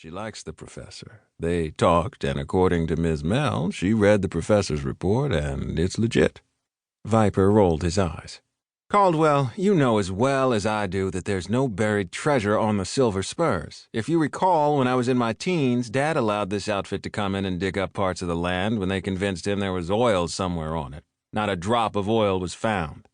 She likes the professor. They talked, and according to Ms. Mel, she read the professor's report, and it's legit." Viper rolled his eyes. "Caldwell, you know as well as I do that there's no buried treasure on the Silver Spurs. If you recall, when I was in my teens, Dad allowed this outfit to come in and dig up parts of the land when they convinced him there was oil somewhere on it. Not a drop of oil was found."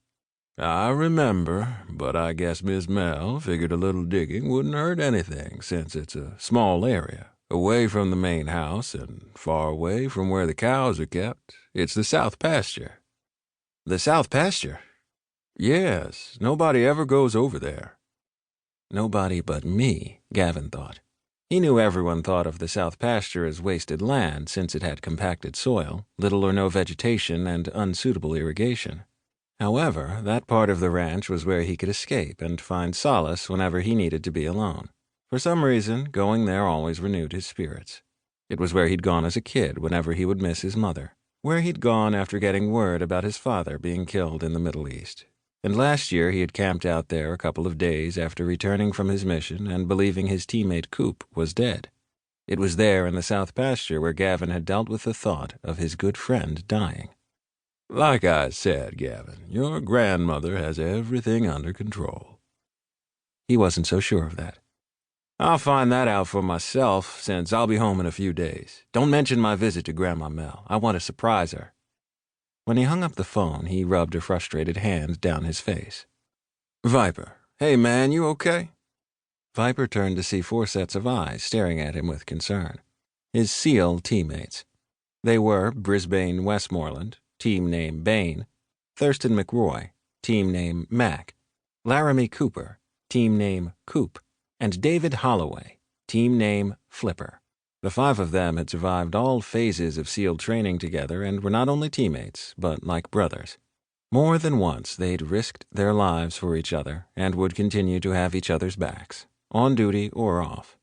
"I remember, but I guess Miss Mel figured a little digging wouldn't hurt anything since it's a small area, away from the main house and far away from where the cows are kept. It's the South Pasture." "The South Pasture?" "Yes, nobody ever goes over there." Nobody but me, Gavin thought. He knew everyone thought of the South Pasture as wasted land since it had compacted soil, little or no vegetation, and unsuitable irrigation. However, that part of the ranch was where he could escape and find solace whenever he needed to be alone. For some reason, going there always renewed his spirits. It was where he'd gone as a kid whenever he would miss his mother, where he'd gone after getting word about his father being killed in the Middle East. And last year he had camped out there a couple of days after returning from his mission and believing his teammate Coop was dead. It was there in the South Pasture where Gavin had dealt with the thought of his good friend dying. "Like I said, Gavin, your grandmother has everything under control." He wasn't so sure of that. "I'll find that out for myself, since I'll be home in a few days. Don't mention my visit to Grandma Mel. I want to surprise her." When he hung up the phone, he rubbed a frustrated hand down his face. "Viper, hey man, you okay?" Viper turned to see 4 sets of eyes staring at him with concern. His SEAL teammates. They were Brisbane Westmoreland, team name Bain; Thurston McRoy, team name Mac; Laramie Cooper, team name Coop; and David Holloway, team name Flipper. The 5 of them had survived all phases of SEAL training together and were not only teammates, but like brothers. More than once they'd risked their lives for each other and would continue to have each other's backs, on duty or off.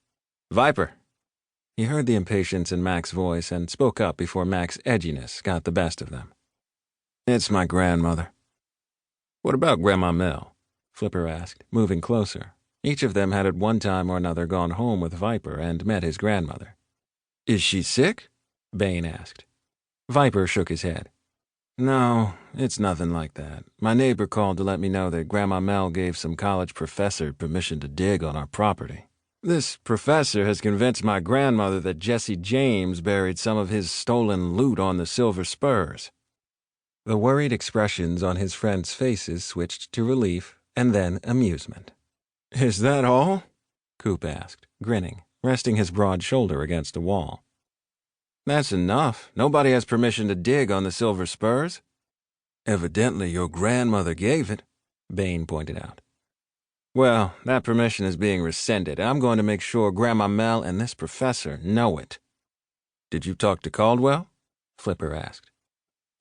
"Viper!" He heard the impatience in Mac's voice and spoke up before Mac's edginess got the best of them. "It's my grandmother." "What about Grandma Mel?" Flipper asked, moving closer. Each of them had at one time or another gone home with Viper and met his grandmother. "Is she sick?" Bain asked. Viper shook his head. "No, it's nothing like that. My neighbor called to let me know that Grandma Mel gave some college professor permission to dig on our property. This professor has convinced my grandmother that Jesse James buried some of his stolen loot on the Silver Spurs." The worried expressions on his friends' faces switched to relief and then amusement. "Is that all?" Coop asked, grinning, resting his broad shoulder against a wall. "That's enough. Nobody has permission to dig on the Silver Spurs." "Evidently your grandmother gave it," Bain pointed out. "Well, that permission is being rescinded, and I'm going to make sure Grandma Mel and this professor know it." "Did you talk to Caldwell?" Flipper asked.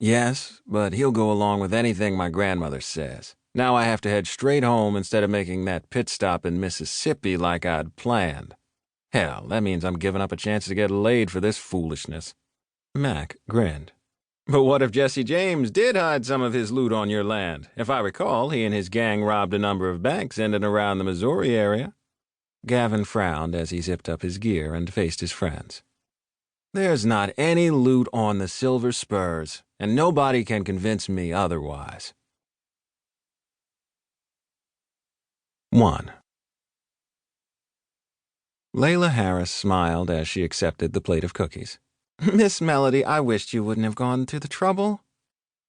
"Yes, but he'll go along with anything my grandmother says. Now I have to head straight home instead of making that pit stop in Mississippi like I'd planned. Hell, that means I'm giving up a chance to get laid for this foolishness." Mac grinned. "But what if Jesse James did hide some of his loot on your land? If I recall, he and his gang robbed a number of banks in and around the Missouri area." Gavin frowned as he zipped up his gear and faced his friends. "There's not any loot on the Silver Spurs, and nobody can convince me otherwise." 1. Layla Harris smiled as she accepted the plate of cookies. "Miss Melody, I wished you wouldn't have gone through the trouble."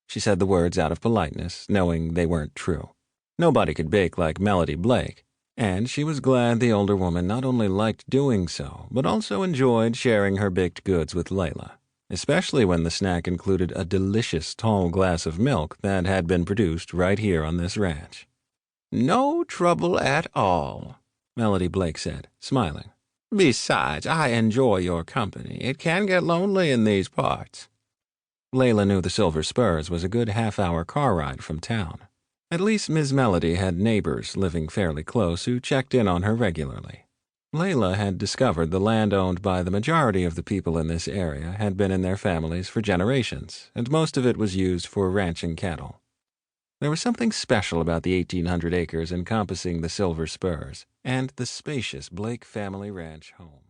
She said the words out of politeness, knowing they weren't true. Nobody could bake like Melody Blake, and she was glad the older woman not only liked doing so, but also enjoyed sharing her baked goods with Layla, especially when the snack included a delicious tall glass of milk that had been produced right here on this ranch. "No trouble at all," Melody Blake said, smiling. "Besides, I enjoy your company. It can get lonely in these parts." Layla knew the Silver Spurs was a good half-hour car ride from town. At least Miss Melody had neighbors living fairly close who checked in on her regularly. Layla had discovered the land owned by the majority of the people in this area had been in their families for generations, and most of it was used for ranching cattle. There was something special about the 1,800 acres encompassing the Silver Spurs and the spacious Blake family ranch home.